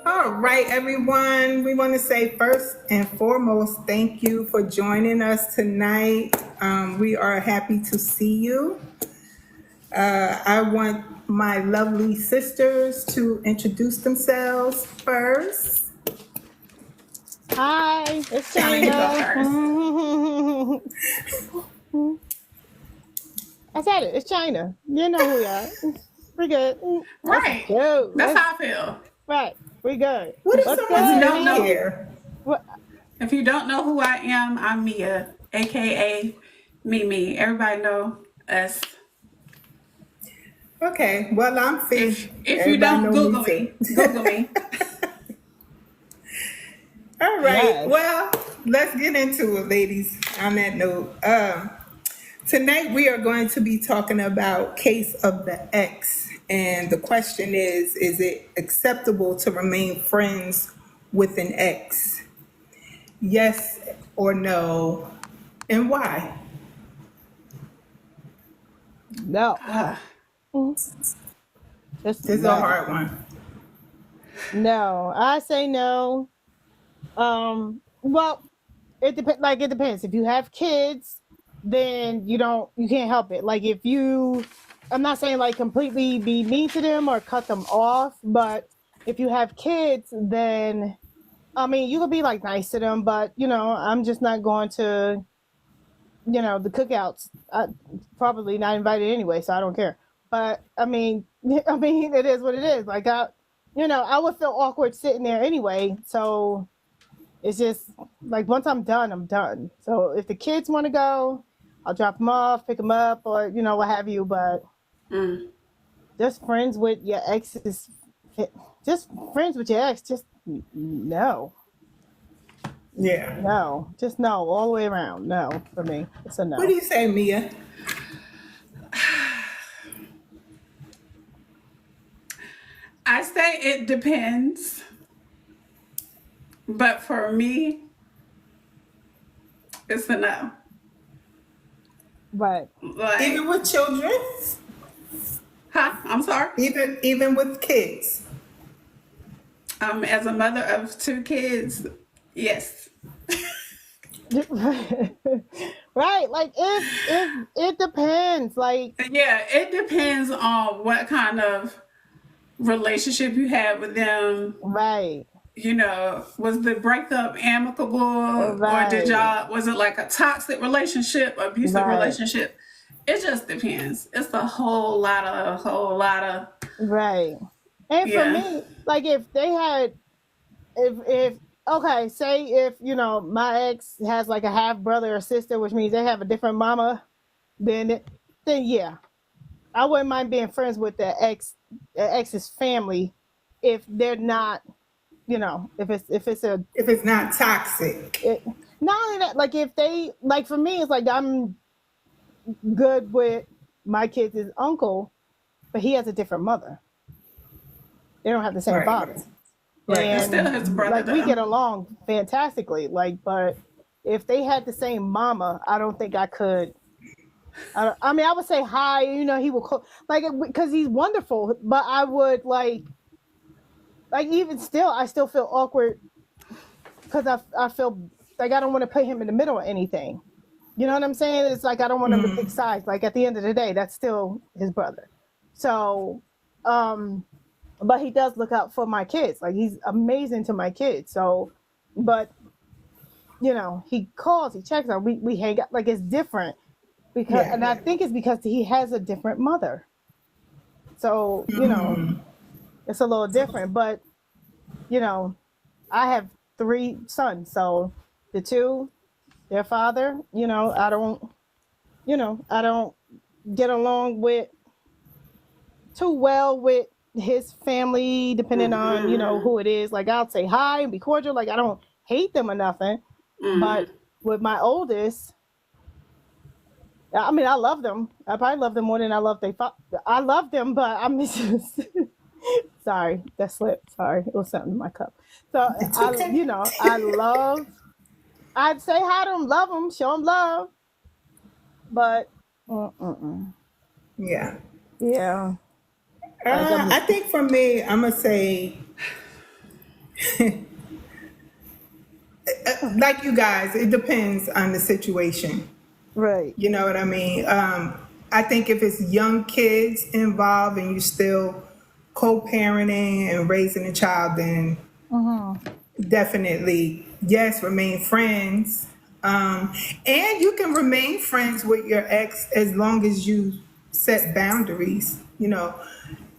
All right, everyone. We want to say first and foremost, thank you for joining us tonight. We are happy to see you. I want my lovely sisters to introduce themselves first. Hi, it's China, you go China. I said it. It's China. You know who we are. We're good. Let's Right. go. That's how I feel. Right. We good. What if What's someone's If you good, don't new Mia? know, here? What? if you don't know who I am, I'm Mia, aka Mimi. Everybody know us. Okay, well, I'm Fee. If you Everybody don't know me Google too. me, Google me. All right, Yes. well, let's get into it, ladies. On that note, tonight we are going to be talking about Case of the Ex. And the question is it acceptable to remain friends with an ex? Yes or no? And why? No. Just This is a no. hard one. No. I say no. Well, it depends. Like it depends. If you have kids, then you can't help it. Like if you, I'm not saying like completely be mean to them or cut them off, but if you have kids, then I mean you could be like nice to them, but I'm just not going to the cookouts. I probably not invited anyway, so I don't care. But I mean, I mean it is what it is. Like I would feel awkward sitting there anyway, so it's just like once I'm done, I'm done. So if the kids want to go, I'll drop them off, pick them up, or what have you. But Mm. just friends with your ex is just friends with your ex. Just no, Yeah. no, just no, all the way around. No, for me, it's a What do no. you say, Mia? I say it depends, but for me, it's a no. But Even Like, with children? huh? I'm sorry. Even with kids? As a mother of two kids, yes. right, like if it depends. Like Yeah, it depends on what kind of relationship you had with them. right, Was the breakup amicable, or right, was it like a toxic relationship, abusive right, relationship? It just depends. It's a whole lot of, right. And for yeah. me, like if they had if okay, say if my ex has like a half brother or sister, which means they have a different mama, then then yeah, I wouldn't mind being friends with the ex's family if they're not, if it's a If it's not toxic. it, not only that, like if they like for me, it's like I'm good with my kids' uncle, but he has a different mother. They don't have the same Right. father. Right. It's still his And brother like we though. get along fantastically, like but if they had the same mama, I don't think I could. I mean, I would say hi. He will call like because he's wonderful, but I would like even still, I still feel awkward because I feel like I don't want to put him in the middle of anything. You know what I'm saying? It's like I don't want him to pick sides. Like at the end of the day, that's still his brother. So, but he does look out for my kids. Like he's amazing to my kids. So, but he calls, he checks on. We hang out. Like it's different because, Yeah. and I think it's because he has a different mother. So it's a little different. But you know, I have three sons, so the two, their father, I don't get along with too well with his family, depending on, who it is. Like, I'll say hi and be cordial. Like, I don't hate them or nothing. But with my oldest, I mean, I love them. I probably love them more than I love their father. I love them, but I'm just sorry, that slipped. Sorry, it was something in my cup. So It's okay. I'd say hi to them, love them, show them love, but Yeah. yeah, like I think for me, I'm gonna say, like you guys, it depends on the situation. right. You know what I mean? I think if it's young kids involved and you still co-parenting and raising a child, then definitely yes, remain friends. And you can remain friends with your ex as long as you set boundaries.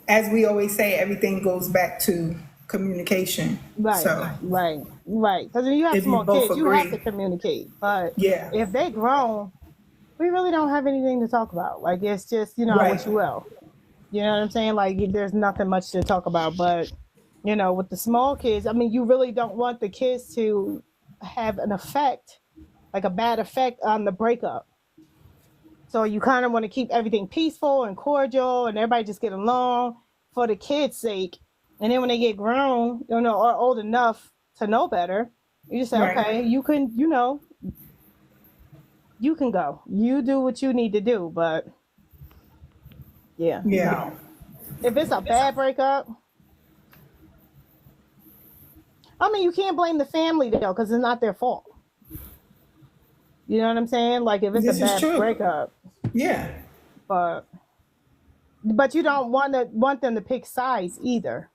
As we always say, everything goes back to communication. Right, So right. Because when you have if you small both kids, you have to agree, communicate. But yeah, if they grown, we really don't have anything to talk about. Like, it's just, I right, wish you well. You know what I'm saying? Like, there's nothing much to talk about. But, with the small kids, I mean, you really don't want the kids to have an effect, like a bad effect on the breakup. So you kind of want to keep everything peaceful and cordial and everybody just get along for the kids' sake. And then when they get grown, or old enough to know better, you just say, right, okay, you can, you can go. You do what you need to do. But yeah, yeah, no. If it's a bad breakup, I mean, you can't blame the family though, because it's not their fault. You know what I'm saying? Like, if it's a this is bad true. breakup, Yeah, but you don't want them to pick sides either.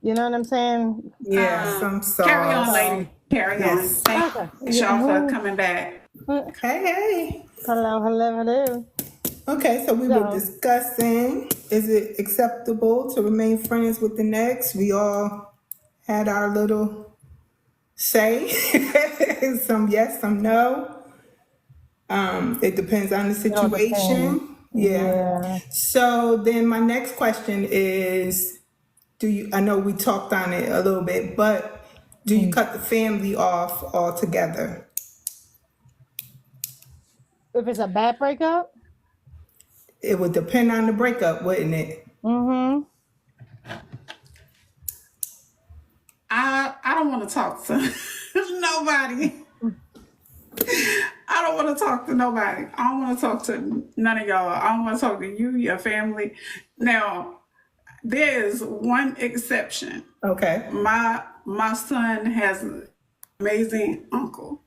You know what I'm saying? yes, I'm Carry on, sorry. lady. Carry on. Yes. Thank Okay. y'all for Yeah. coming back. Hey, hey. Hello. Okay, so we were So, discussing, is it acceptable to remain friends with the next? We all had our little say, some yes, some no. It depends on the it all depends. situation. Yeah. Yeah. So then my next question is, I know we talked on it a little bit, but do you cut the family off altogether? If it's a bad breakup, It would depend on the breakup, wouldn't it? mm-hmm. I don't want to talk to nobody. I don't want to talk to nobody. I don't want to talk to none of y'all. I don't want to talk to you, your family. Now, there is one exception. Okay. My son has an amazing uncle.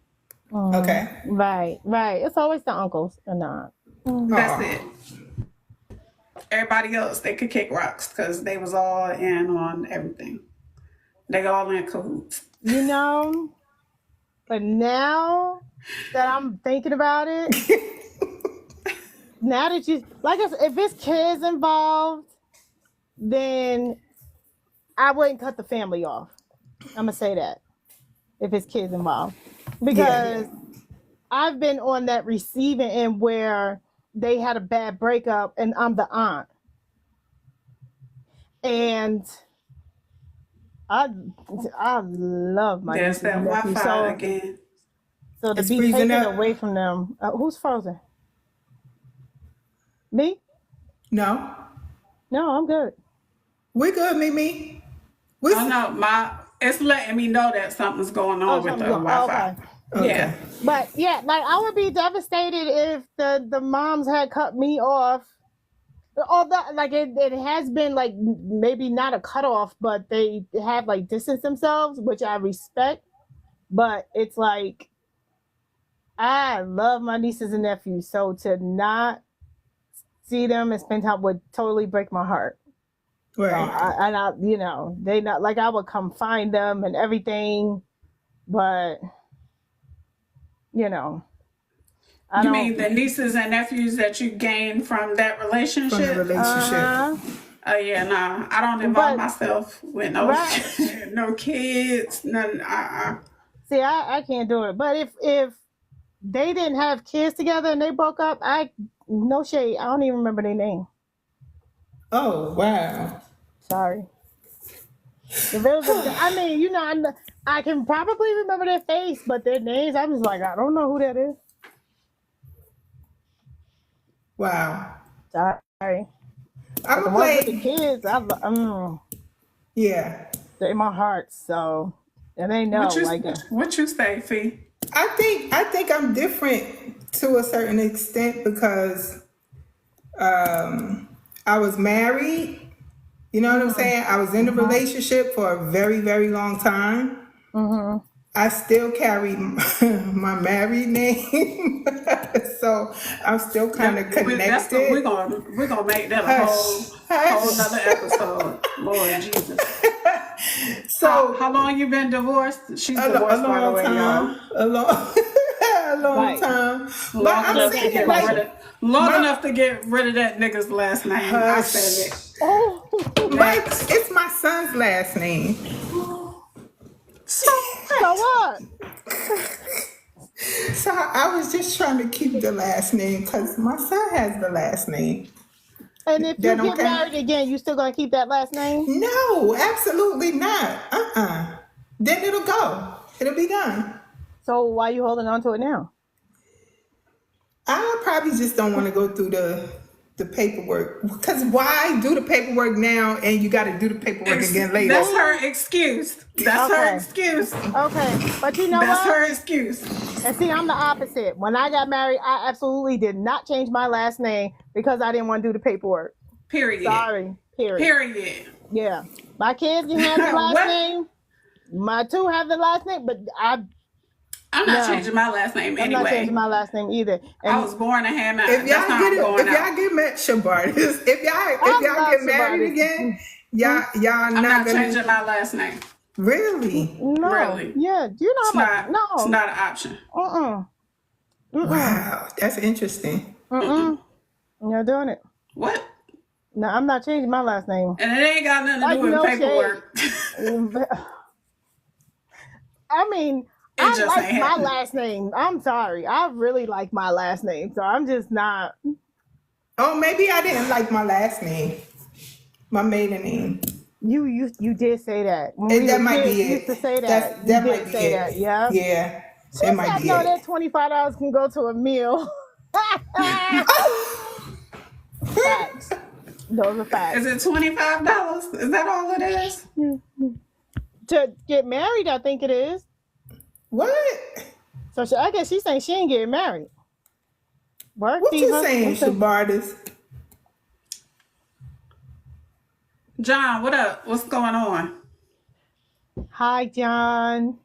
Okay. Right. It's always the uncles or not. That's Aw. it. Everybody else, they could kick rocks because they was all in on everything. They all in cahoots. But now that I'm thinking about it, now that you, like I said, if it's kids involved, then I wouldn't cut the family off. I'm going to say that if it's kids involved. Because I've been on that receiving end where they had a bad breakup and I'm the aunt. And I love my There's nieces and that nephews. Wi-Fi again. So to It's be freezing taken up. away from them, who's frozen? Me? No, No, I'm good. we're good, Mimi. Oh no, it's letting me know that something's going on with the Wi-Fi. Okay. Yeah. But yeah, like I would be devastated if the moms had cut me off. Although, like it has been like maybe not a cutoff, but they have like distanced themselves, which I respect. But it's like I love my nieces and nephews, so to not see them and spend time would totally break my heart. Right. They not like I would come find them and everything, but I You don't. mean the nieces and nephews that you gained from that From the relationship? relationship. Oh yeah, nah. I don't involve myself with no Right. no kids, none. See, I can't do it. But if they didn't have kids together and they broke up, no shade. I don't even remember their name. Oh, wow. Sorry. I mean, I can probably remember their face, but their names, I'm just like, I don't know who that is. Wow. Sorry. I'm But the gonna ones with the play. kids, Yeah. they're in my heart. So, and they know, What you say, Fee? I think I'm different to a certain extent because I was married. You know what I'm saying? I was in a relationship for a very, very long time. I still carry my married name, so I'm still kind of That's the, connected. we're gonna make that a Hush, whole nother hush. episode. Lord Jesus. So How long you been divorced? She's a divorced, by the long way, y'all. time, a long, a long Right. time. But Long I'm enough to saying get like, rid of. Long enough to get rid of that nigga's last name. I hush. said it. Oh, It's my son's last name. So so what? So I was just trying to keep the last name because my son has the last name. And if you That get okay? married again, you still gonna keep that last name? No, absolutely not. Then it'll go. It'll be gone. So why you holding on to it now? I probably just don't want to go through the paperwork. Because why do the paperwork now and you got to do the paperwork again later? That's her excuse. That's her Okay. excuse. Okay, but you know That's what? her excuse. And see, I'm the opposite. When I got married, I absolutely did not change my last name because I didn't want to do the paperwork. Period. Sorry. Period. Period. Yeah. My kids can have the last What? name. My two have the last name, but I'm not No. changing my last name I'm not anyway. changing my last name either. I And was born to have mine. If That's y'all how I'm going out. get met, Shabartis, if y'all love get married Shabartis. again, y'all I'm not not gonna changing my last name. really. no. Really? Yeah. Do you know It's how not. much? It's No. not an option. Wow, that's interesting. You're doing it. What? No, I'm not changing my last name. And it ain't got nothing to Like, do with no paperwork. I mean, It I just like ain't my happening. last name. I'm sorry. I really like my last name. So I'm just not. Oh, maybe I didn't like my last name, my maiden name. You did say that. When And we that were might kids, be you it. used to say that. That You might did be say it. that. Yeah. Yeah, She that might said, be no, it. that $25 can go to a meal. Facts. Those are facts. Is it $25? Is that all it is? To get married, I think it is. What? So I guess she's saying she ain't getting married. Work, What you Diva. saying, Shabartis? John, what up? What's going on? Hi, John.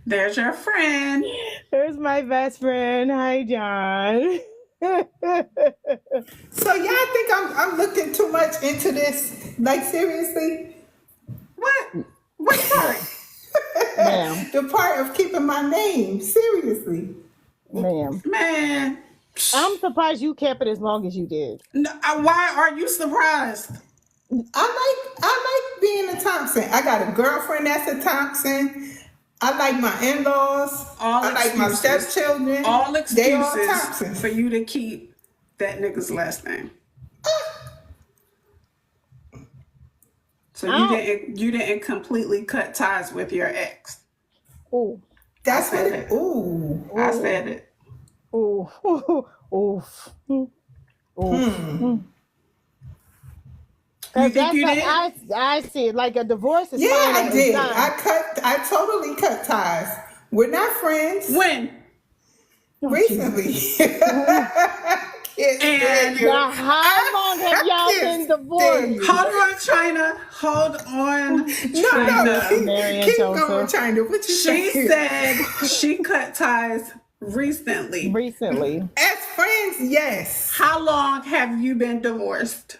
There's your friend. There's my best friend. Hi, John. So y'all think I'm looking too much into this? Like seriously? What? What part? Ma'am. The part of keeping my name. Seriously. Ma'am. Man. I'm surprised you kept it as long as you did. No, why are you surprised? I like being a Thompson. I got a girlfriend that's a Thompson. I like my in-laws. All I like my excuses. stepchildren. All They all excuses Thompsons. for you to keep that nigga's last name. So you didn't completely cut ties with your ex. Ooh. That's I what said it. it. Ooh. I said it. Ooh. Oof. Oof. You think you did? I see it like a divorce is Yeah, fine. I and did. it's done. I totally cut ties. We're not friends. When? Recently. Can't And- stand you. Now, how long have y'all Can't been divorced? stand you. Hold on, China. Hold on, No, China. Mary and keep Joseph. going, China. What you She saying? said she cut ties recently. Recently. As friends, yes. How long have you been divorced?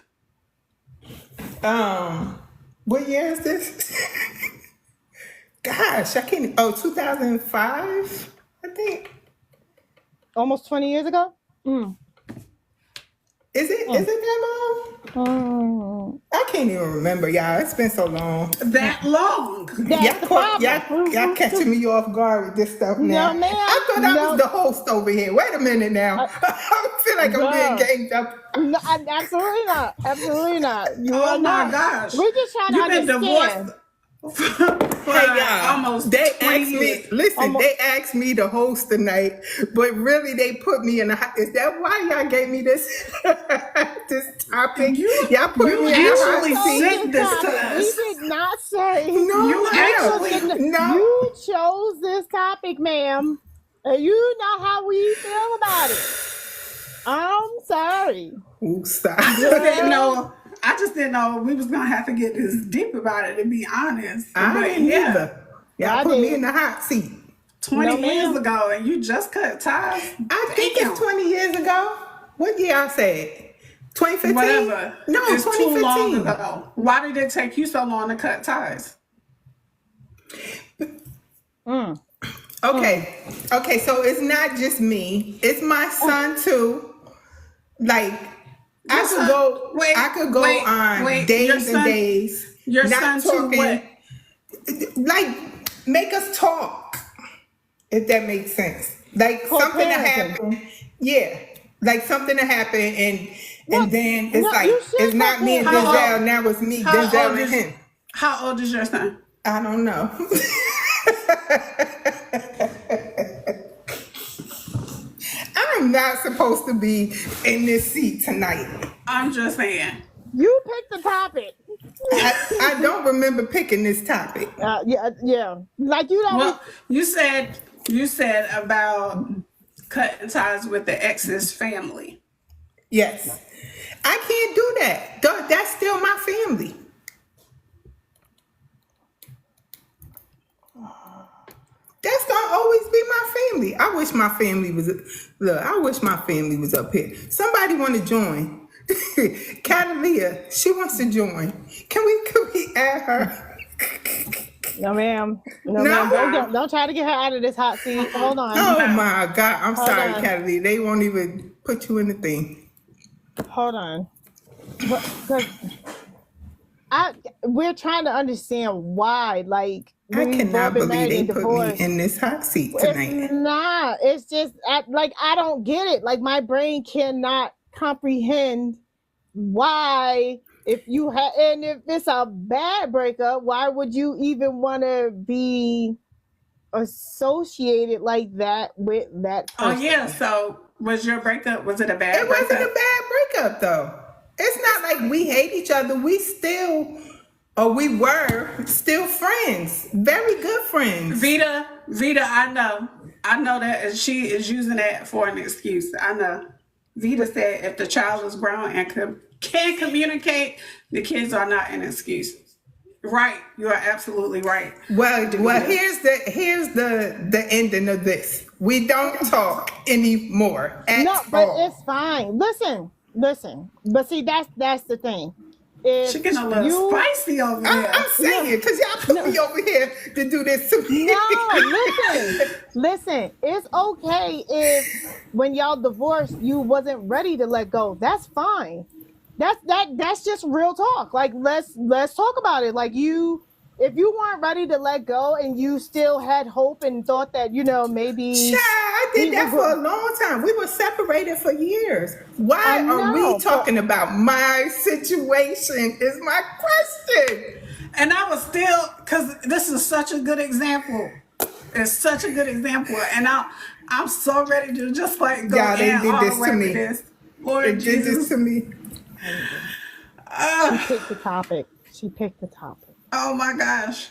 What year is this? Gosh, I can't. Oh, 2005, I think. Almost 20 years ago? Is it that long? I can't can't even remember, y'all. It's been so long. That long. That's Y'all the caught, problem. y'all catching me off guard with this stuff now. No, ma'am. I thought I No. was the host over here. Wait a minute now. I feel like I'm being Girl. ganged up. No, absolutely not. Absolutely not. You Oh are my not. gosh. We're just trying to You've been understand. divorced for Hey y'all, almost they 20 asked me. years. Listen, they asked me to host tonight, but really they put me in the hot. Is that why y'all gave me this this topic? Y'all put you me in the hot actually seat. sent this to We us. did not say. No, You actually- no. You chose this topic, ma'am. And you know how we feel about it. I'm sorry. Ooh, stop. I just didn't know we was gonna have to get this deep about it, to be honest. I But didn't either. Y'all I put me did. in the hot seat. 20 No, years ma'am. ago, and you just cut ties. I think Damn. it's 20 years ago. What year I said? 2015? Whatever. No, It's too long 2015. ago. Why did it take you so long to cut ties? Okay. Okay, so it's not just me. It's my son too. Like I could go on wait, days your and son- days. Your not son too, what? Like make us talk. If that makes sense. Like something to Co-parenting. happen. Yeah. Like something to happen and Well, then it's no, like you should it's not me and co-parent. How Denzel, old- now it's me, how Denzel old and is- him. How old is your son? I don't know. I'm not supposed to be in this seat tonight. I'm just saying. You picked the topic. I don't remember picking this topic. Yeah. Like you don't. Well, you said about cutting ties with the ex's family. Yes. I can't do that. That's still my family. That's gonna always be my family. I wish my family was up here. Somebody want to join. Catalia, she wants to join. Can we add her? No, ma'am. No, No. ma'am. Don't try to get her out of this hot seat. Hold on. Oh my God. I'm Hold sorry, on. Catalia. They won't even put you in the thing. Hold on. Because we're trying to understand why. Like, I we've cannot both been believe married they and put divorced. me in this hot seat tonight. It's not. It's just I don't get it. Like my brain cannot comprehend why if it's a bad breakup, why would you even want to be associated like that with that person? Oh yeah. So was it a bad It breakup? wasn't a bad breakup though. It's not like we hate each other. We were still friends. Very good friends. Vita, I know that, and she is using that for an excuse. I know. Vita said if the child is grown and can communicate, the kids are not an excuse. Right, you are absolutely right. Well, here's the ending of this. We don't talk anymore at No, but all. it's fine. Listen. But see, that's the thing. If She getting a little spicy over I'm there. saying because y'all put me over here to do this to me. No, listen. It's okay if when y'all divorced, you wasn't ready to let go. That's fine. That's just real talk. Like let's talk about it. Like if you weren't ready to let go and you still had hope and thought that maybe. Child, I did that for a long time. We were separated for years. Why are we talking about my situation? Is my question. And I was still, because this is such a good example. It's such a good example, and I'm so ready to just like go Yeah, they in did all this the to way me. with this. Lord It did this Jesus. to me. She picked the topic. Oh my gosh.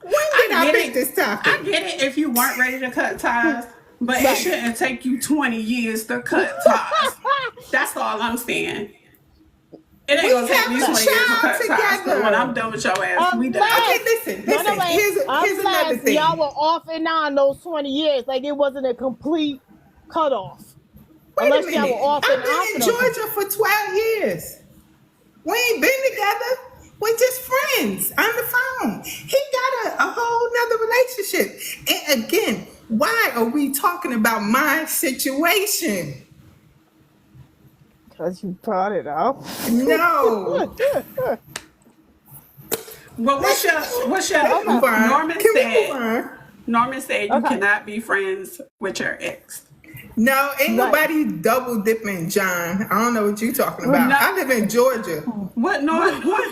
When did I get pick it. this topic? I get it if you weren't ready to cut ties, but it shouldn't take you 20 years to cut ties. That's all I'm saying. It ain't We gonna take have me a 20 years to child cut ties. together. But when I'm done with your ass, we done. Okay, listen. Here's another thing. Y'all were off and on those 20 years. Like it wasn't a complete cutoff. Wait Unless a y'all minute. were off I've and been on in for those- Georgia for 12 years. We ain't been together. We're just friends on the phone. He got a whole nother relationship. And again, why are we talking about my situation? Because you brought it up. No. Well, what's your Move on. Norman Can we said? move on? Norman said you Okay. cannot be friends with your ex. No, ain't Right. nobody double dipping, John. I don't know what you talking about. No. I live in Georgia. What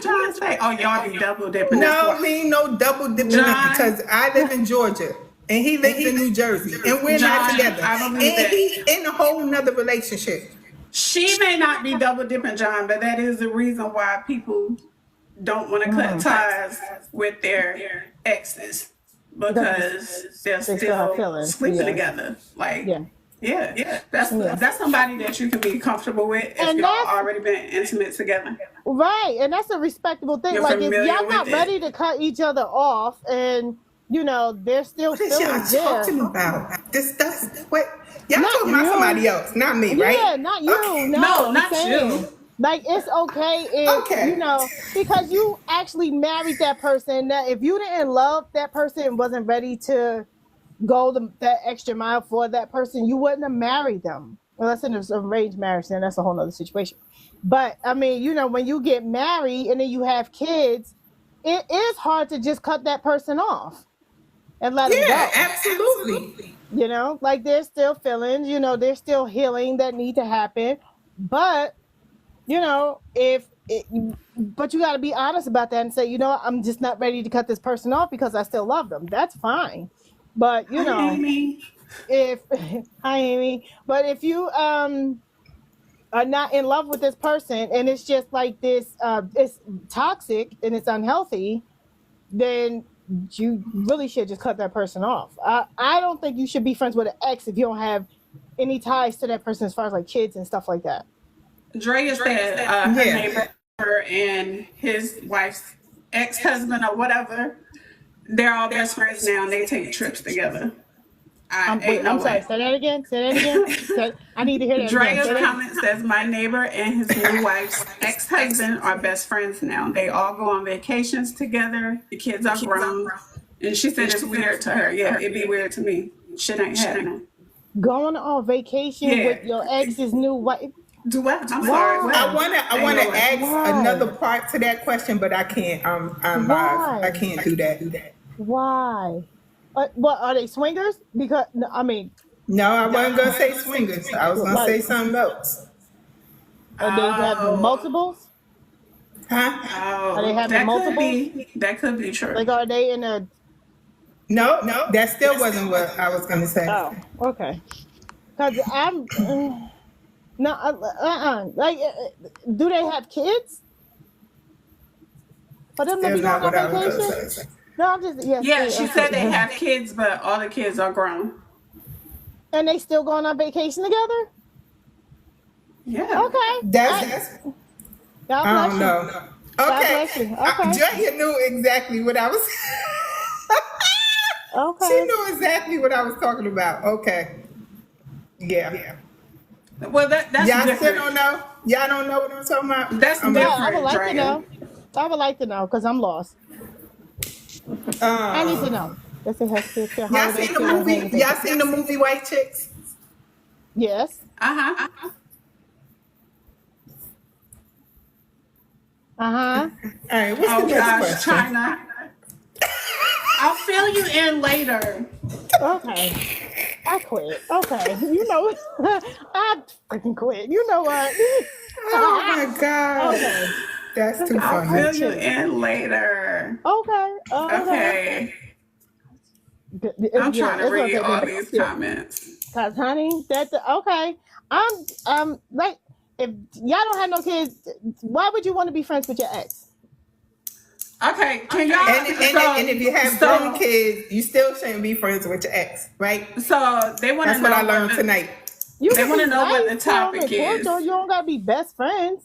John say? Oh, y'all be double dipping. That's No, why. me no double dipping John. because I live in Georgia and he lives in New Jersey and we're not John, together. I And believe that. he's in a whole nother relationship. She may not be double dipping, John, but that is the reason why people don't want to cut ties with their exes because they're still have still feelings, sleeping yeah. together. Like, Yeah. yeah, that's somebody that you can be comfortable with if And y'all that's- already been intimate together. Right, and that's a respectable thing. You're Like if familiar y'all with not it. ready to cut each other off, and there's still What is y'all feelings there. talking about? This stuff. What? Y'all Not talking about you. somebody else, not me, right? Yeah, not you. Okay. No, I'm not saying, you. Like it's okay if Okay. because you actually married that person. That if you didn't love that person and wasn't ready to go that extra mile for that person, you wouldn't have married them. Unless it's an arranged marriage, then that's a whole nother situation. But I mean, when you get married and then you have kids, it is hard to just cut that person off and let them Yeah, go. absolutely. Like there's still feelings, there's still healing that need to happen. But but you got to be honest about that and say, I'm just not ready to cut this person off because I still love them. That's fine. But Hi, Amy. hi Amy, but if you are not in love with this person and it's just like this, it's toxic and it's unhealthy, then you really should just cut that person off. I don't think you should be friends with an ex if you don't have any ties to that person as far as like kids and stuff like that. Drea said her Yeah. neighbor and his wife's ex-husband or whatever, they're all best friends now and they take trips together. I'm sorry, say that again. I need to hear that again. Drea's Say that- comment says, my neighbor and his new wife's ex-husband are best friends now. They all go on vacations together. The kids are grown. And she said it's weird to her. Yeah, it'd be weird to me. Shit ain't happening. Going on vacation Yeah. with your ex's new wife. Do what? I'm sorry. What? I wanna ask Why? another part to that question, but I can't. I'm Why? live. I can't do that. Why? What are they swingers? Because I mean, No, I wasn't gonna say swingers. I was gonna Like- say something else. are they having multiples? Huh? Oh, Are they having that multiple? That could be true. Like, are they in a? No, that still wasn't what I was gonna say. Oh, okay. Because I'm no, like, do they have kids? For them to Still be not going what I on was vacation? gonna say. No, I'm just Yeah, she said they have kids, but all the kids are grown. and they still going on vacation together. Yeah. Okay. That's God I bless don't you. know. God Okay, bless you. Okay. Julia knew exactly what I was. She Okay. knew exactly what I was talking about. Okay. Yeah. Well, that's Y'all still different. don't know? Y'all don't know what I'm talking about? That's I'm Yeah, different. I would like to Drea. know. I would like to know because I'm lost. I need to know. Let's see how Y'all seen the movie? Y'all seen the movie White Chicks? Yes. Uh-huh. Uh huh. All right. What's Oh the next gosh, question? China. I'll fill you in later. Okay. I quit. Okay. I freaking quit. You know what? Oh my God. Okay. That's too I'll funny. fill you in later. Okay. Okay. I'm trying to read all these comments. Cause honey, that's okay. I'm like, if y'all don't have no kids, why would you want to be friends with your ex? Okay, can y'all? And if you have grown kids, you still shouldn't be friends with your ex, right? So they want to That's know what I learned tonight. You They can wanna be know what nice the to 'em topic and is. cordial. You don't gotta be best friends.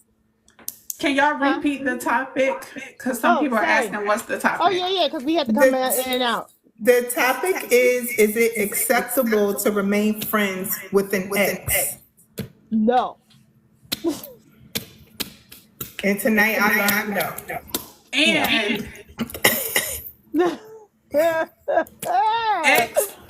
Can y'all repeat the topic? Because some Oh, people are sorry. asking what's the topic. Oh yeah, because we had to come in and out. The topic is it acceptable to remain friends with an ex? No. And tonight I learned no. And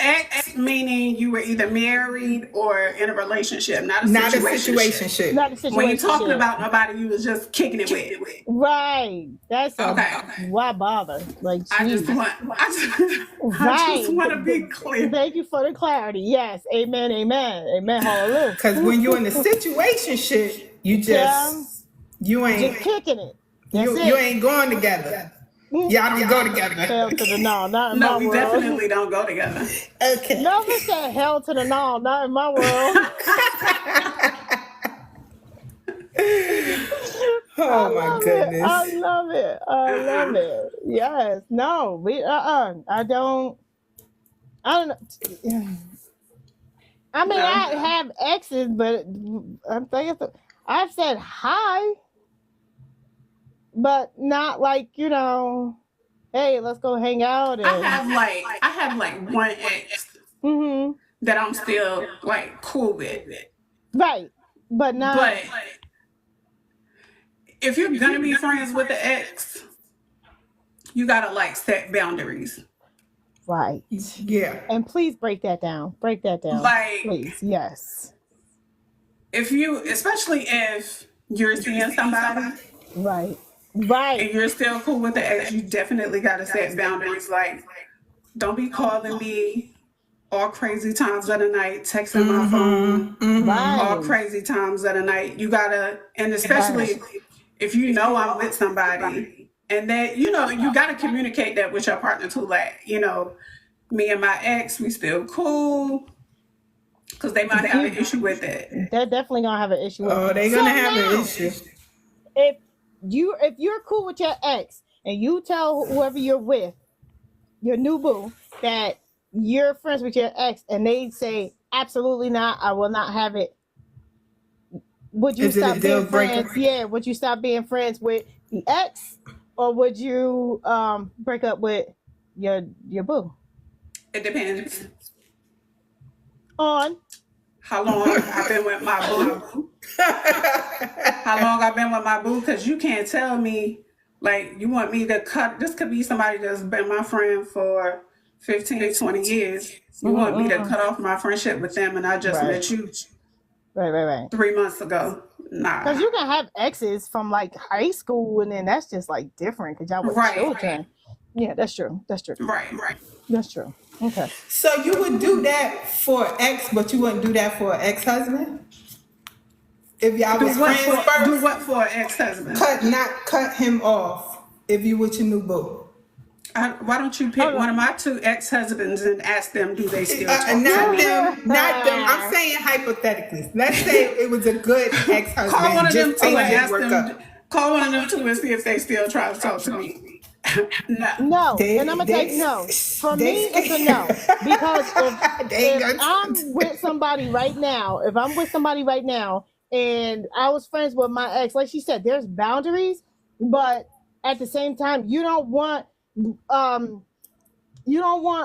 ex meaning you were either married or in a relationship, not a Not a situation. situationship. Not a situation. When you're talking about nobody, you was just kicking it with. Right. That's Okay. why bother? Like, I just geez. want, I Right. just want to be clear. Thank you for the clarity. Yes. Amen. Amen. Amen. Hallelujah. Because when you're in a situationship, you just Just ain't kicking it. That's you it. ain't going together. Y'all don't go together. Hell to the no, not in No, my we world. definitely don't go together. Okay. Never said hell to the no, not in my world. Oh my goodness. I love it. I love it. Yes. No. We. I don't know. I mean, No. I have exes, but I'm thinking I've said hi, but not like, hey, let's go hang out. I And have like one ex hmm that I'm still like cool with. right, but not But if you're gonna be friends with the ex, you gotta like set boundaries. right. Yeah. And please break that down. Break that down, Like please. Yes. especially if you're seeing somebody Right. and Right. you're still cool with the ex, you definitely gotta set boundaries. Like, don't be calling me all crazy times of the night, texting my phone all Right. crazy times of the night. You gotta, and especially if you know I'm with somebody, and that you gotta communicate that with your partner too. Like, me and my ex, we still cool, because they might have an issue with it. They're definitely gonna have an issue with Oh, it. they're So gonna have now, an issue. if you're cool with your ex and you tell whoever you're with, your new boo, that you're friends with your ex, and they say absolutely not, I will not have it, would you Is it a stop deal being breaker? friends? Yeah, would you stop being friends with the ex, or would you break up with your boo? It depends On how long I've been with my boo. How long I've been with my boo, because you can't tell me, like, you want me to cut. This could be somebody that's been my friend for 15, 20 years. You want me to cut off my friendship with them, and I just Right. met you right. 3 months ago. Nah. Because you can have exes from like high school, and then that's just like different because y'all were Right. children. Yeah, that's true. That's true. Right. That's true. Okay. So you would do that for an ex, but you wouldn't do that for an ex-husband? If y'all Do was what friends for? first? Do what for an ex-husband? Not cut him off if you with your new boo. Why don't you pick one of my 2 ex-husbands and ask them, do they still talk to Not me? them. I'm saying hypothetically. Let's say it was a good ex-husband. Call one of them just 2 and things didn't ask work them. out. Call one of them 2 and see if they still try to talk to me. No. No, They- and I'm gonna they- take no. For they- me, it's a no because They ain't if gonna- I'm with somebody right now, and I was friends with my ex, like she said, there's boundaries, but at the same time, you don't want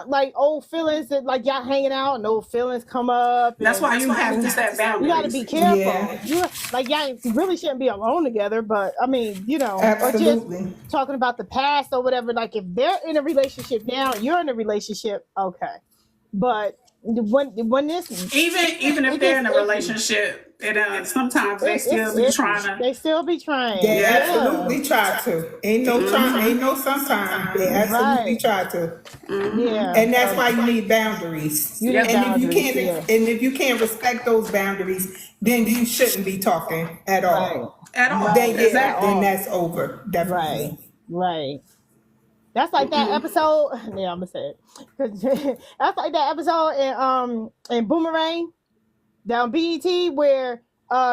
like old feelings that like y'all hanging out and old feelings come up. That's and why you have to set boundaries. you got to be careful. Yeah. You like y'all really shouldn't be alone together, but I mean, or Absolutely. just talking about the past or whatever. Like if they're in a relationship now, you're in a relationship, okay. But when this Even if they're in a gets iffy. relationship, sometimes they still be it's trying to. They still be trying. They Yeah. absolutely try to. Ain't no sometimes. They absolutely Right. try to. Yeah. And that's why you need boundaries. You need and boundaries, if you can't respect those boundaries, then you shouldn't be talking at all. At all. Then Exactly. then that's over. Definitely. Right. That's like that episode. Yeah, I'm gonna say it. 'Cause that's like that episode in Boomerang, down BET, where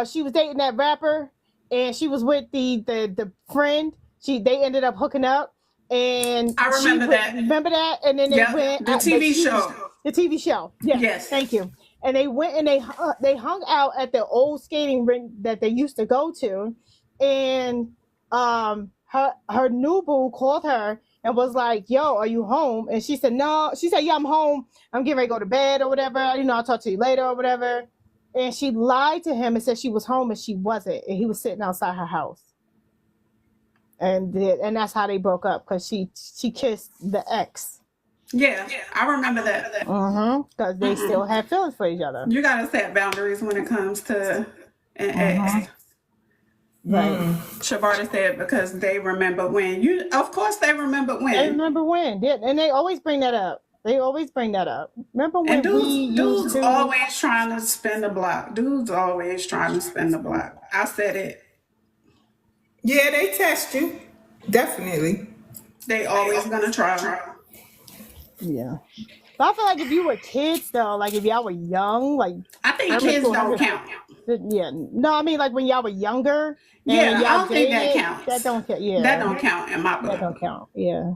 she was dating that rapper and she was with the friend. They ended up hooking up, and I remember that. Remember that? And then they went The TV show. The TV show. Yes. Yes. Thank you. And they went and they hung out at the old skating rink that they used to go to, and her new boo called her and was like, "Yo, are you home?" And she said, "No." She said, "Yeah, I'm home. I'm getting ready to go to bed or whatever. I'll talk to you later or whatever." And she lied to him and said she was home and she wasn't, and he was sitting outside her house. And that's how they broke up, because she kissed the ex. Yeah, I remember that. Because they still have feelings for each other. You gotta set boundaries when it comes to an ex. Right. Shabarda said because they remember when. Of course, they remember They when. remember when. And they always bring that up. They always bring that up. Remember And when we used dudes to... always trying to spin the block. Dudes always trying to spin the block. I said it. Yeah, they test you. Definitely. They always gonna try. Yeah. But I feel like if you were kids, though, like if y'all were young, like... I think kids don't count. Yeah. No, I mean, like when y'all were younger... Yeah, and I y'all don't think that dated, counts. That don't count. Yeah. That don't count in my book. That don't count. Yeah.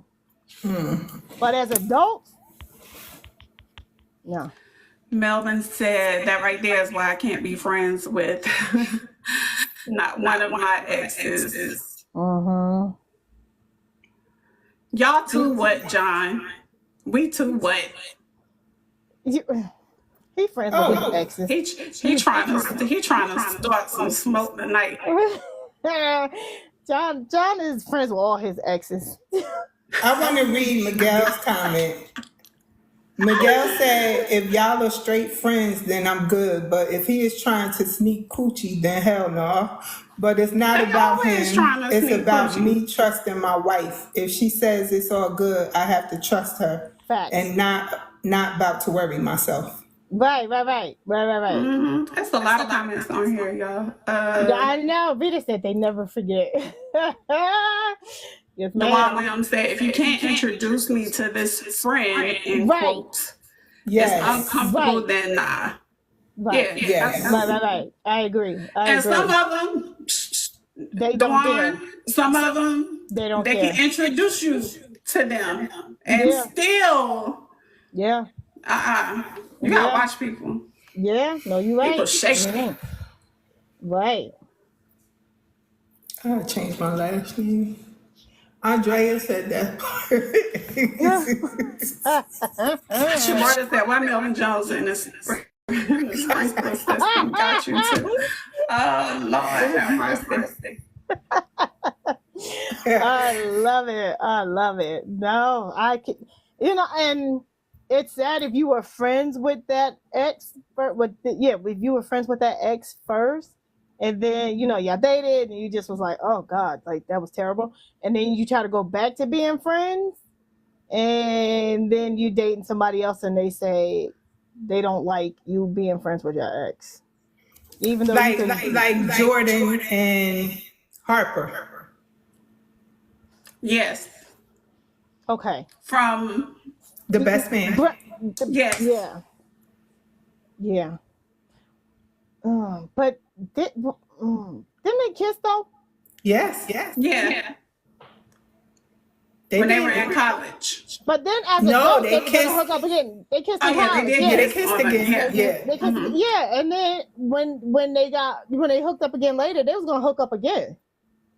But as adults... No. Melvin said that right there is why I can't be friends with not one of my exes. Mm-hmm. Y'all too what, John? We too what? He friends with his exes. He trying to start some smoke tonight. John is friends with all his exes. I want to read Miguel's comment. Miguel said, if y'all are straight friends, then I'm good. But if he is trying to sneak coochie, then hell no. But it's not They about always him. trying to It's sneak about coochie. me trusting my wife. If she says it's all good, I have to trust her. Facts. And not about to worry myself. Right. That's a lot of comments on here, y'all. I know. Vita said they never forget. Yes, Dewan ma'am. Williams said, if you can't introduce me to this friend, in Right. quotes, Yes. it's uncomfortable, Right. then nah. Right. Yes. Right. I agree. And some of them, They don't care. Dewan, some of them, They don't they care. can introduce you to them and Yeah. still, Yeah. you gotta Yeah. watch people. Yeah. No, you're right. People shake. Mhm. Right. I gotta change my last name. Andrea said that part. Shamarda said, why Melvin Jones in this sprinkler system got you too? Oh, Lord have mercy. I love it. No, I can, and it's sad if you were friends with that ex, if you were friends with that ex first, and then y'all dated, and you just was like, oh God, like that was terrible, and then you try to go back to being friends, and then you dating somebody else, and they say they don't like you being friends with your ex, even though like Jordan and Harper. Yes. Okay. From The best man. yes. Yeah. But didn't they kiss though? Yes. Yeah. They When they did. were in college. But then as No, adults, they they were gonna kissed. hook up again. They kissed Oh, in yeah, they college. did. Yeah, they Yes. kissed Oh, again. yeah. Yeah. They kissed, yeah, and then when they hooked up again later, they was gonna hook up again.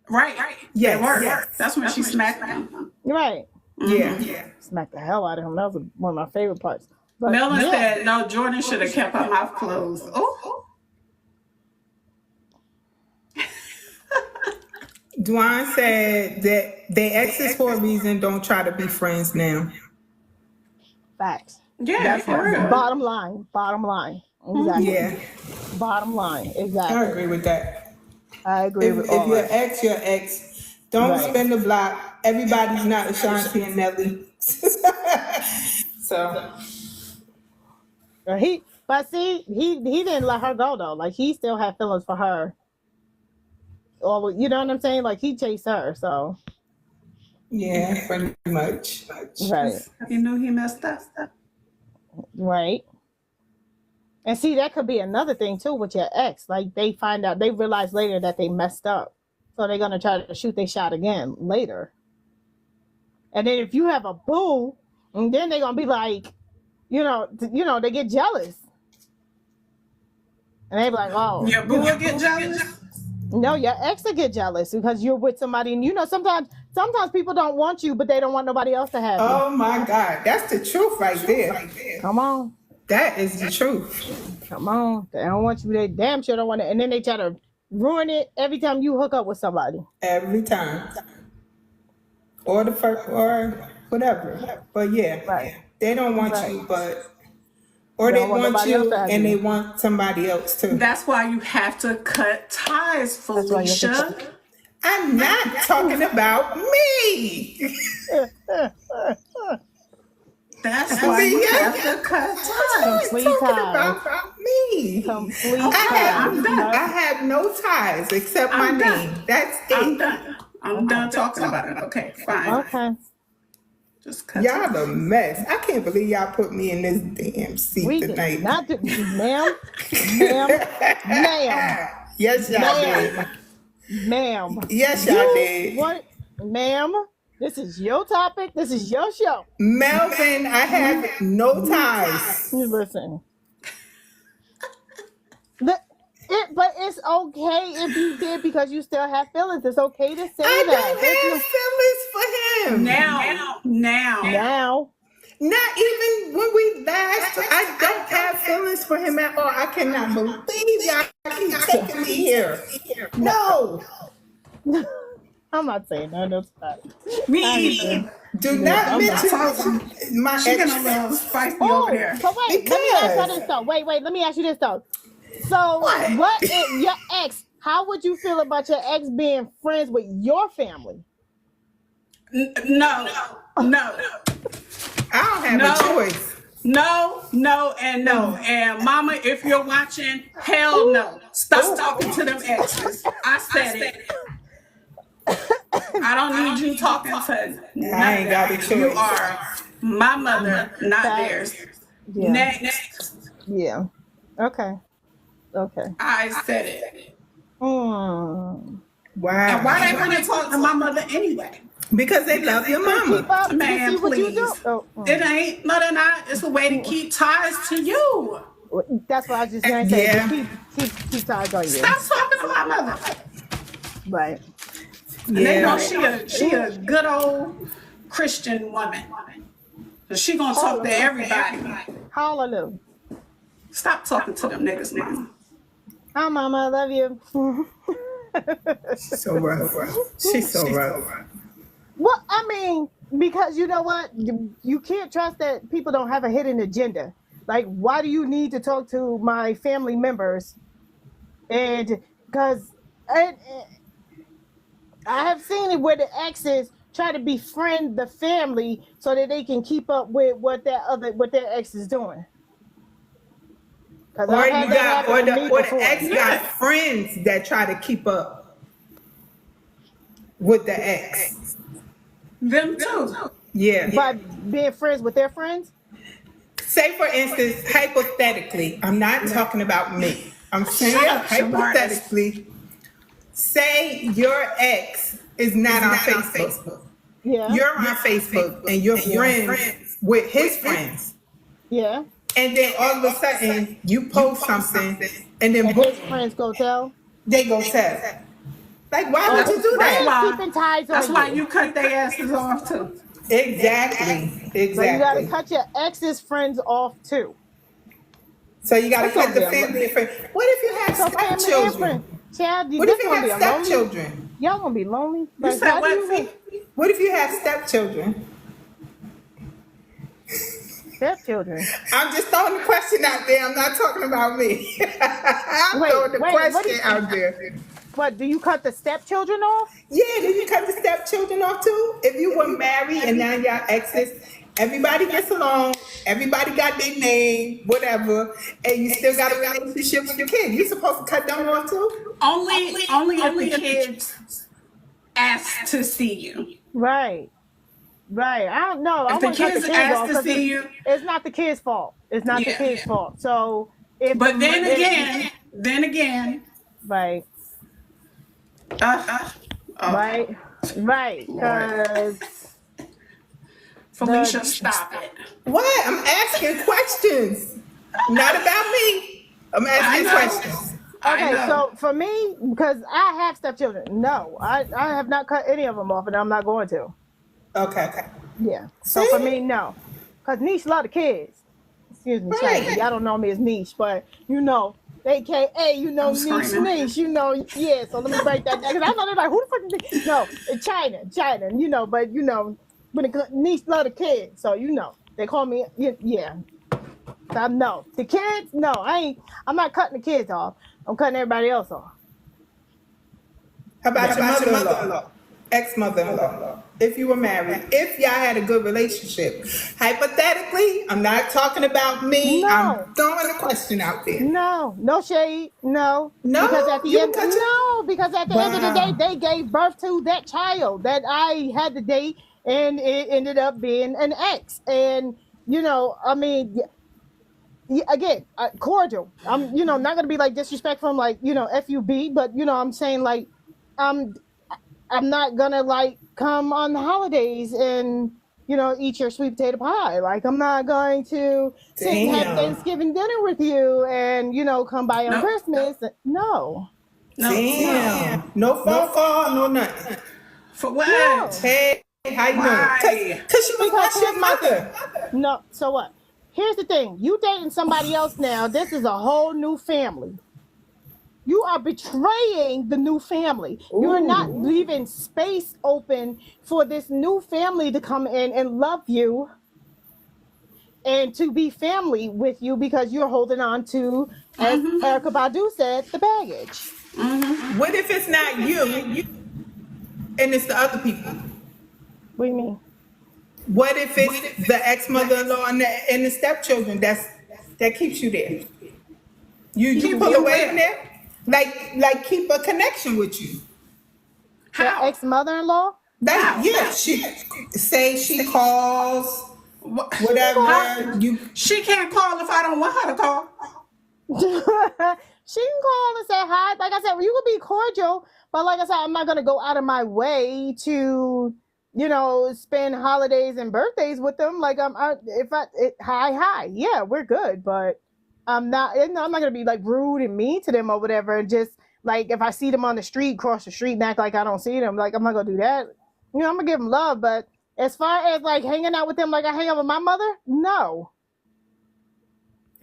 Right. Yes, They were. yes. That's when she smacked him. Right. Yeah. Smacked the hell out of him. That was one of my favorite parts. But Melvin yeah. said, no, Jordan should have kept her mouth closed. Oh. Dwan said that they exes for a reason. Don't try to be friends now. Facts. Yeah, for real. Bottom line. Exactly. Yeah, Bottom line. I Exactly. agree with that. I agree If with all your that. ex, your ex. Don't Right. spin the block. Everybody's not Ashanti and Nelly. So He didn't let her go though. Like he still had feelings for her. Or you know what I'm saying? Like he chased her. So yeah, pretty much. right. You knew he messed up. Right. And see, that could be another thing too with your ex. Like they realize later that they messed up. So they're gonna try to shoot their shot again later. And then if you have a boo, and then they're gonna be like, they get jealous. And they be like, oh, Your boo will get jealous. no, your ex will get jealous because you're with somebody, and sometimes people don't want you, but they don't want nobody else to have you. Oh my God, that's the truth right there. Come on. That is the truth. Come on. They don't want you. They damn sure don't want it. And then they try to ruin it every time you hook up with somebody. Every time. Or the first, or whatever. But yeah. Right. They don't want Right. you, or they Don't want want nobody else you to have and they you. want somebody else too. That's why you have to cut ties, That's why you have to Felicia. I'm not talking about me. That's I why mean, you yeah. have to cut ties. I'm Complete talking ties. about me. Complete I have, I'm done. I have no ties except my I'm name. done. That's I'm it. done. I'm done talking about it. Okay, fine. Okay. Just cut Y'all ties. a mess. I can't believe y'all put me in this damn seat We did tonight. not do, ma'am, ma'am, Yes, y'all did. ma'am, ma'am. Yes, y'all You did. what, ma'am? This is your topic. This is your show. Melvin, I have no ties. You listen. But it's okay if you did because you still have feelings. It's okay to say I that. don't have feelings for him. Now. Now, Not even when we last. I don't have feelings for him at all. I cannot believe y'all keep taking me here. No. I'm not saying nothing else about it. Me I either. understand. Do not I'm not mention my She ex. gonna love spicy Oh, over there. so wait, let me ask you Because- this though. Wait, let me ask you this though. So, what if your ex? How would you feel about your ex being friends with your family? No. I don't have No. a choice. No, and no. And mama, if you're watching, hell no. Stop talking to them exes. I said it. I don't need you talking to none I of ain't got a that. You choice. are my mother, not That- theirs. Yeah. Next. Yeah. Okay. Okay. I said it. Hmm. Wow. And why they want to talk to my mother anyway? Because they love your Keep mama. up. You Man, see what you do. please. Oh, It ain't. No, they're not. It's a way to keep ties to you. that's what I was just gonna say. Yeah. Keep ties on you. Stop talking to my mother. Right. And they know Yeah. she a good old Christian woman. So she gonna talk to everybody. Hallelujah. Stop talking to them niggas, mama. Hi, Mama. I love you. So rough. She's so rough. Well, I mean, because you know what? You can't trust that people don't have a hidden agenda. Like, why do you need to talk to my family members? And because I have seen it where the exes try to befriend the family so that they can keep up with what their ex is doing. 'Cause Or I've you had that got, happen or to me the before. ex got friends that try to keep up with the ex. Them too. Yeah. By being friends with their friends. Say for instance, hypothetically, I'm not talking about me. I'm saying Shut up, Shamar. hypothetically. Say your ex is not on Facebook. Yeah. You're on Facebook and you're friends with his friends. Yeah. And then all of a sudden you post something and then And boom, his friends go tell. they go tell. Like, why would you do That's that? why. Keeping ties That's on why you. you cut their asses off too. Exactly. So you gotta Exactly. cut your ex's friends off too. So you gotta That's cut the gonna be a family and friends. What if you have So family and stepchildren? friends. Child, What this if you gonna be have a lonely. stepchildren? Y'all gonna be lonely. You Like, said how do what, you Fee? What if you have stepchildren? stepchildren? I'm just throwing the question out there. I'm not talking about me. I'm Wait, throwing the wait, what question is- out there. What, do you cut the stepchildren off? Yeah, did you cut the stepchildren off too? If you were married and now y'all exes, everybody gets along, everybody got their name, whatever, and you still got a relationship with your kid. You supposed to cut them off too? Only if the kids ask to see you. Right. Right. I don't know. I If the want to cut the kids kids ask off to 'cause see you. it's not the kid's fault. It's not the Yeah. kid's fault. So if But the- then if- again, right. oh, Right. Because Felicia, stop it. What? I'm asking questions. Not about me. I'm I asking know. questions. I okay, know. so for me, because I have stepchildren, no, I have not cut any of them off, and I'm not going to. Okay. Yeah. So See? for me, no, because niche love the kids. Excuse me, Right. Shaggy. Y'all don't know me as niche, but you know, AKA, you know, I'm niche, screaming. you know, yeah. So let me break that down because I know they're like, who the fuck is this? No, it's China, you know, but you know, when it niche love the kids, so you know. They call me, yeah. No, the kids, no, I'm not cutting the kids off. I'm cutting everybody else off. How about your mother-in-law, ex-mother-in-law? If you were married, if y'all had a good relationship, hypothetically, I'm not talking about me. I'm No, throwing a question out there. no shade, no. No, Because at the you end, cut your. no, because at the end of the day, Wow. they gave birth to that child that I had to date, and it ended up being an ex. And I mean, again, cordial. I'm, not gonna be like disrespectful, like FUB, but I'm saying like, I'm, I'm not gonna like come on the holidays and eat your sweet potato pie. Like I'm not going to sit and have Damn. Thanksgiving dinner with you and come by on No, Christmas. No, no, no. Damn. No phone call, no nothing. For what? no, Hey, how you doing? Why? Cause she was because not your here's my thing. mother. No, so what? Here's the thing. You dating somebody else now. This is a whole new family. You are betraying the new family. You are not Ooh. leaving space open for this new family to come in and love you and to be family with you because you're holding on to, as Erica Badu said, the baggage. What if it's not you and it's the other people? What do you mean? What if it's the ex-mother-in-law and the stepchildren that keeps you there? You pull You away where? from there? Like keep a connection with you. The How? ex-mother-in-law? Like How? yeah, she calls, What? She can call. whatever you. She can't call if I don't want her to call. She can call and say hi. Like I said, you can be cordial, but like I said, I'm not gonna go out of my way to, spend holidays and birthdays with them. Like hi, yeah, we're good, but I'm not. I'm not gonna be like rude and mean to them or whatever. And just like if I see them on the street, cross the street, and act like I don't see them, like I'm not gonna do that. I'm gonna give them love, but as far as like hanging out with them, like I hang out with my mother, no.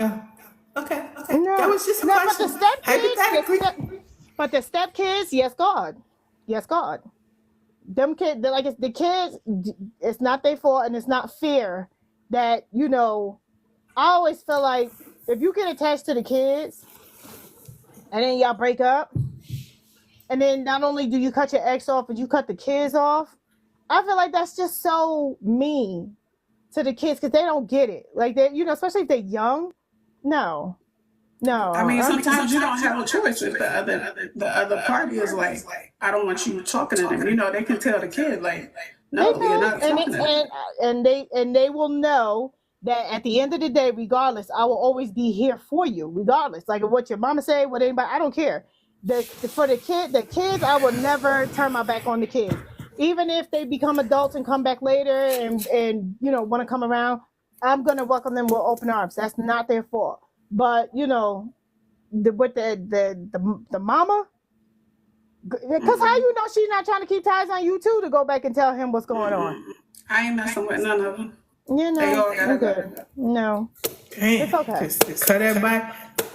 Oh, okay. No, That was just a no, but question. the Hypothetically. but the stepkids, yes, God, them kids, like it's the kids, it's not their fault, and it's not fair that I always feel like if you get attached to the kids, and then y'all break up, and then not only do you cut your ex off, but you cut the kids off, I feel like that's just so mean to the kids because they don't get it, like they, especially if they're young. No. I mean, sometimes you don't have a choice if the other party is like, I don't want you talking to them. They can tell the kid like, no, They you're know, not talking to them. and they will know that at the end of the day, regardless, I will always be here for you, regardless. Like what your mama say, what anybody, I don't care. For the kids, I will never turn my back on the kids, even if they become adults and come back later and want to come around. I'm gonna welcome them with open arms. That's not their fault. But with the mama, because how she's not trying to keep ties on you too to go back and tell him what's going on. I ain't messing with none of them. They all I'm gotta good. go. No, Damn, it's okay. just cut everybody.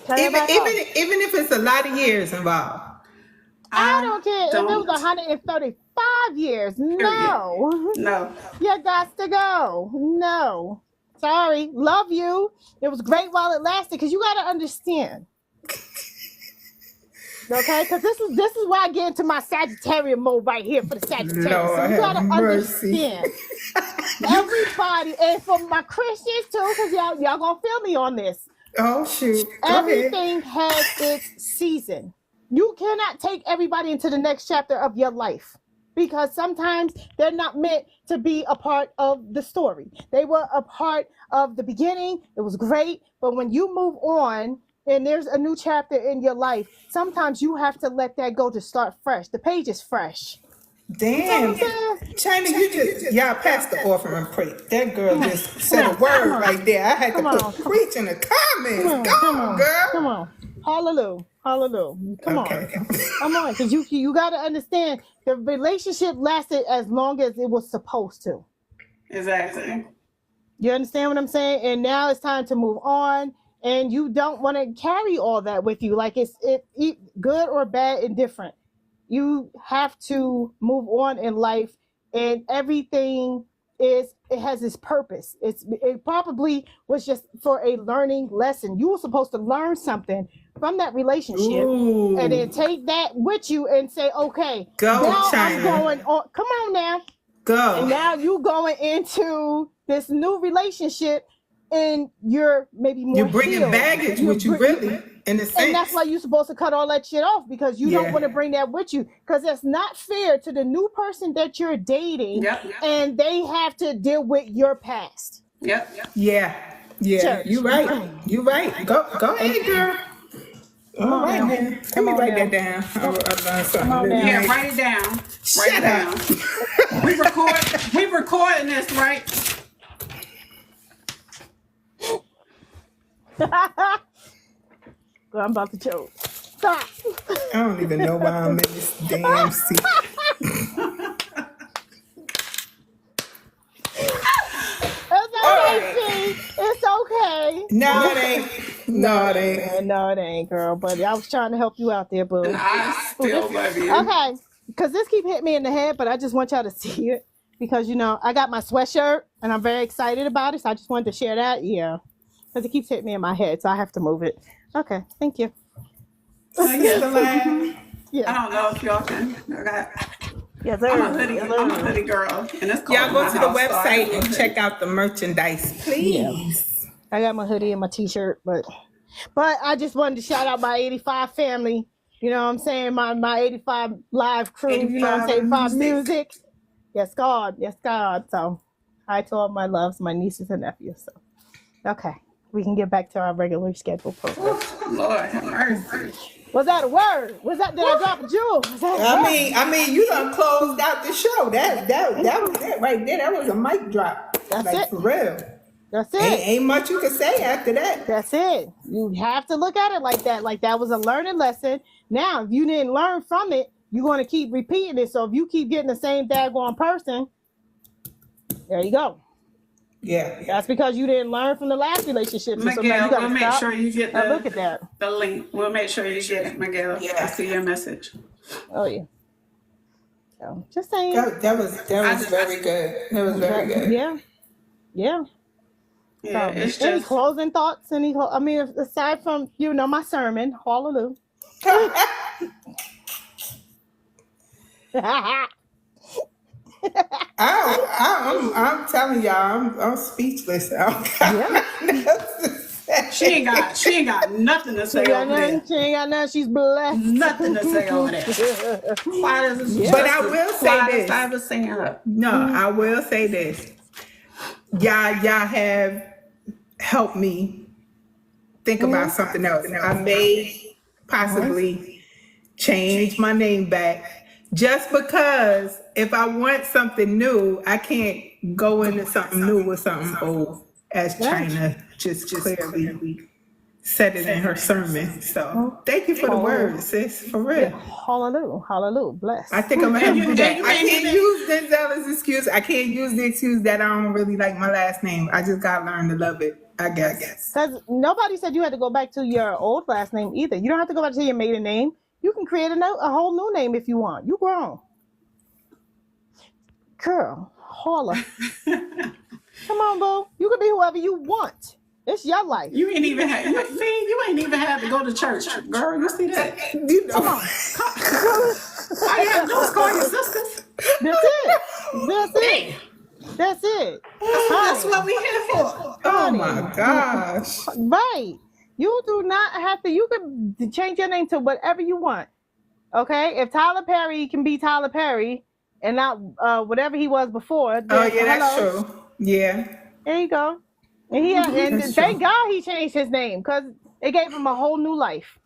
Cut Even everybody off. if it's a lot of years involved. I don't care if it was Don't. 135 years. No, No. you got to go. No, sorry, love you. It was great while it lasted. Because you got to understand. Okay, because this is why I get into my Sagittarius mode right here for the Sagittarius. Lord So you gotta have mercy. understand everybody, and for my Christians too, because y'all gonna feel me on this. Oh shoot. Go ahead. Everything has its season. You cannot take everybody into the next chapter of your life because sometimes they're not meant to be a part of the story. They were a part of the beginning. It was great, but when you move on and there's a new chapter in your life, sometimes you have to let that go to start fresh. The page is fresh. Damn. China, y'all passed the offering plate. That girl just said a word right there. I had to put preach in the comments. Come on, girl. Come on. Hallelujah. Come Okay. on. Come on. Because you got to understand the relationship lasted as long as it was supposed to. Exactly. You understand what I'm saying? And now it's time to move on. And you don't want to carry all that with you. Like it's good or bad, indifferent. You have to move on in life, and everything is it has its purpose. It probably was just for a learning lesson. You were supposed to learn something from that relationship, Ooh. and then take that with you and say, okay, Go, now China. I'm going on. Come on now. Go. And now you going into this new relationship, and you're maybe more You're bringing healed. baggage You're with you, bringing- really, in a sense. And that's why you're supposed to cut all that shit off, because you Yeah. don't want to bring that with you, because that's not fair to the new person that you're dating. Yep. And they have to deal with your past. Yep. Yeah. Church. You're right. You're right. Go ahead, girl. All right, now. then. Let Come me on write now. that down. I learned something. on now. Yeah, write it down. Write Shut it down. up. We recording this, right? Girl, I'm about to choke. Stop. I don't even know why I'm in this damn seat. It's okay, T. It's okay. No, it ain't. No, it ain't. No, it ain't, girl. But I was trying to help you out there, boo. And I still love you. Okay, because this keep hitting me in the head, but I just want y'all to see it, because I got my sweatshirt and I'm very excited about it, so I just wanted to share that. Yeah, because it keeps hitting me in my head, so I have to move it. Okay, thank you. Still alive. Yeah, I don't know if y'all can. yes, I'm a hoodie girl, and it's Y'all go my to the house, so I website have a and hoodie. check out the merchandise, please. I got my hoodie and my t-shirt, but I just wanted to shout out my 85 family. You know what I'm saying? My 85 live crew. You know what I'm saying? 85 music. Yes, God. Yes, God. So I told my loves, my nieces and nephews. So okay, we can get back to our regularly scheduled program. Lord have mercy. Was that a word? Was that, did I drop a jewel? Was that a word? I mean, you done closed out the show. That was it right there. That was a mic drop. That's like, it. for real. That's it. Ain't much you can say after that. That's it. You have to look at it like that. Like that was a learning lesson. Now, if you didn't learn from it, you're going to keep repeating it. So if you keep getting the same daggone person, there you go. Yeah. That's because you didn't learn from the last relationship. So now Miguel, you gotta we'll make stop sure you get and look at that. the link. We'll make sure you get it, Miguel. Yeah. I see your message. Oh yeah. So just saying. That was very good. That was very good. Yeah. Yeah. Yeah, So, it's any just closing thoughts? Aside from my sermon, hallelujah. I'm telling y'all, I'm speechless. I don't got nothing else to say. she ain't got nothing to say She got over there. nothing. She ain't got nothing. She's blessed. Nothing to say over there. Quiet as But I will say quiet this. as I was saying her. No, I will say this. Y'all have helped me think about something else. I may possibly change my name back, just because if I want something new, I can't go into something new with something old, as China just clearly said it in her sermon. So thank you for the words, sis, for real. Hallelujah. Hallelujah. Bless. I think I'm gonna have to do that. you I ain't can't even- use Denzel as excuse. I can't use the excuse that I don't really like my last name. I just gotta learn to love it, I guess. Because nobody said you had to go back to your old last name either. You don't have to go back to your maiden name. You can create a whole new name if you want. You grown. Girl, holla. Come on, boo. You can be whoever you want. It's your life. You ain't even had you ain't even had to go to church, girl. You see that? You know, All you have to do is call your sisters. That's it. That's it. That's it. That's what we here for. oh my gosh. Right. You do not have to. You can change your name to whatever you want. Okay? If Tyler Perry can be Tyler Perry and not whatever he was before. Then, Oh yeah, that's hello. true. Yeah. There you go. And That's thank true. God he changed his name, because it gave him a whole new life.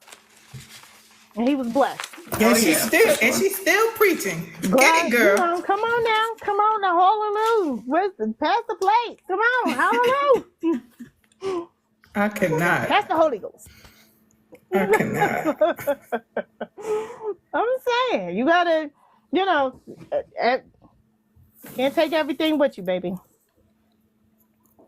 And he was blessed. And she's still preaching. Get Glad- it, girl. Come on now. Come on now. Hallelujah. Pass the plate. Come on. Hallelujah. I cannot. Pass the Holy Ghost. I cannot. I'm saying, you gotta, can't take everything with you, baby.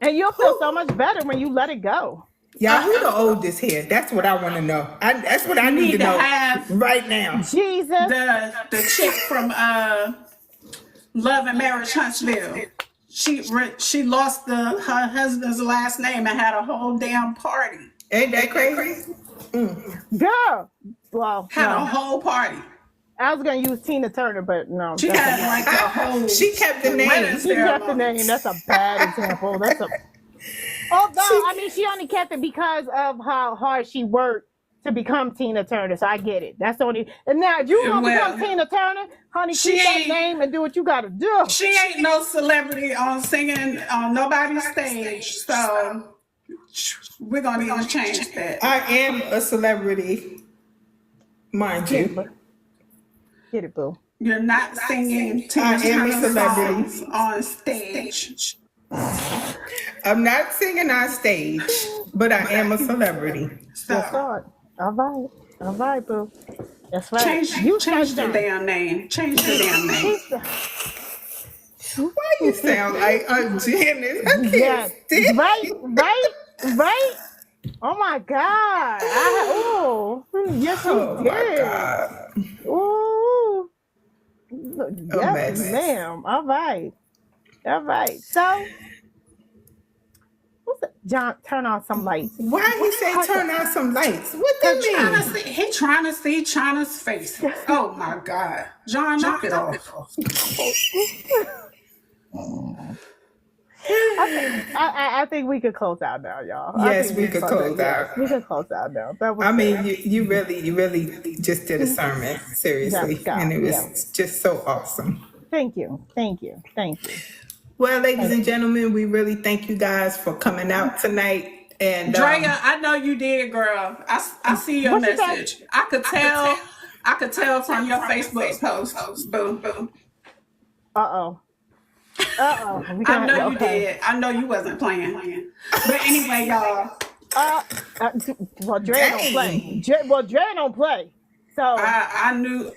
And you'll feel so much better when you let it go. Y'all, who the oldest here? That's what I want to know. That's what I need to know have right now. Jesus. the chick from Love and Marriage Huntsville. she lost her husband's last name and had a whole damn party. Ain't that crazy? Girl. Well, Had a no. whole party. I was gonna use Tina Turner, but no. She that's had like a whole. She kept the name. wedding She kept the ceremony. name. That's a bad example. That's a. Although I mean, she only kept it because of how hard she worked to become Tina Turner. So I get it. That's the only. And now if you want to Well, become Tina Turner, honey, she keep that ain't- name and do what you gotta do. She ain't no celebrity on singing on nobody's stage, so we're gonna need to change that. I am a celebrity, mind you. Get it, boo. You're not singing Tina I am a Turner celebrity. songs on stage. I'm not singing on stage, but I am a celebrity. That's So right. All right, boo. That's right. change You the touched damn name. Change the damn name. Why you sound like Janice? I can't Yes. stand Right. Oh my God. Yes, you Oh my did. God. Ooh. Yes, mess. ma'am. All right. So, what's it? John, turn on some lights. Why he say turn on some lights? What that mean? He trying to see China's face. Oh my God, John, knock it off. I think we could close out now, y'all. I Yes, think we could close yes, out. We could close out now. That was I mean, good. you really just did a sermon, seriously, Yes, God, and it was yeah. just so awesome. Thank you. Well, ladies and gentlemen, we really thank you guys for coming out tonight. And Drea, I know you did, girl. I see your What you say? message. I could tell from your Facebook post. Boom. Uh-oh. We I gonna- know you okay. did. I know you wasn't playing. But anyway, y'all, Well, Dre don't play. Dre don't play. So I knew.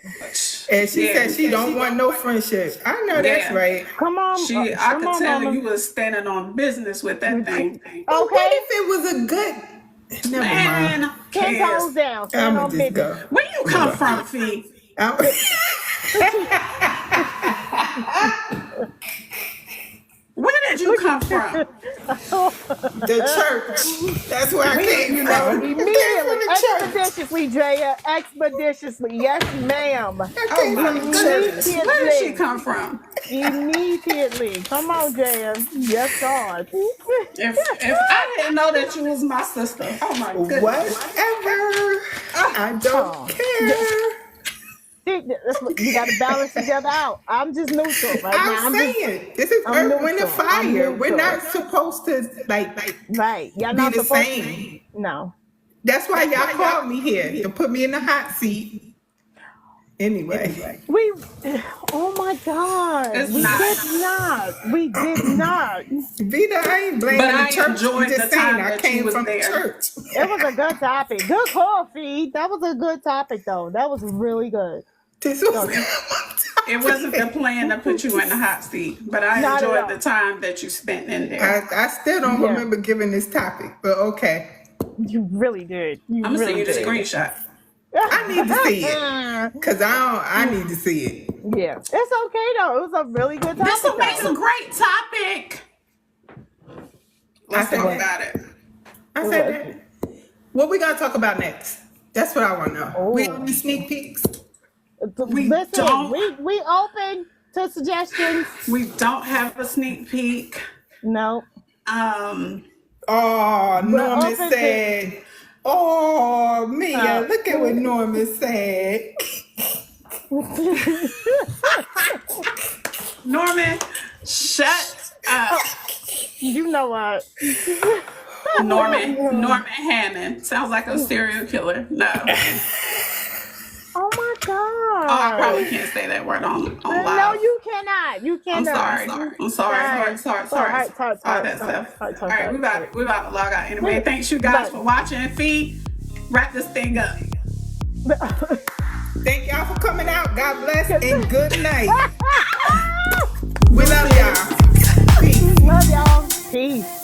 and she Yeah. said she don't want no friendship. I know that's Yeah. right. come on. I come could on, tell mama. you was standing on business with that thing. But what Okay. if it was a good? Never mind. Man, 10 cares? toes down. Stand I'm on gonna just business. go. Where you come from, Fee? I'm- Where did you come from? the church. That's where I came from. Immediately, I came from the church. expeditiously, Drea. Expeditiously. Yes, ma'am. I came from the church. Where did she come from? Immediately. Come on, Drea. Yes, God. If I didn't know that you was my sister, oh my goodness. Whatever. I don't Oh. care. See, that's what- you got to balance each other out. I'm just neutral right now. I'm just- saying this is I'm Earth, Wind, and neutral. I'm Fire. We're neutral. not supposed to like right. Y'all be not the supposed same. to. No. That's why y'all called me here to put me in the hot seat. Anyway, We, oh my God. It's We not. did not. We did not. Vita, I ain't blaming But the I church. enjoyed I'm just the saying time I that you came was from there. church. It was a good topic. Good call, Fee. That was a good topic, though. That was really good. This was It wasn't the plan to put you in the hot seat, but I Not at all. enjoyed the time that you spent in there. I still don't Yeah. remember giving this topic, but okay. You really did. You I'm gonna really send you the did. screenshot. I need to see it because I need to see it. Yeah. It's okay, though. It was a really good topic. This will make though. a great topic. Let's I talk think- about it. I said that. What we gonna talk about next? That's what I want to know. We Oh. on these sneak peeks. We Listen, don't- we open to suggestions. We don't have a sneak peek. No. Oh, Norman open to- said. Oh, Mia, Oh. look at what Norman said. Norman, shut up. You know what? Norman Hammond. Sounds like a serial killer. No. Oh my God. Oh, I probably can't say that word on No, live. you cannot. You I'm cannot. sorry. I'm sorry. All that stuff. All right, we about to log out anyway. Thanks you guys for watching. Fee, wrap this thing up. Thank y'all for coming out. God bless and good night. We love y'all. Peace. Love y'all. Peace.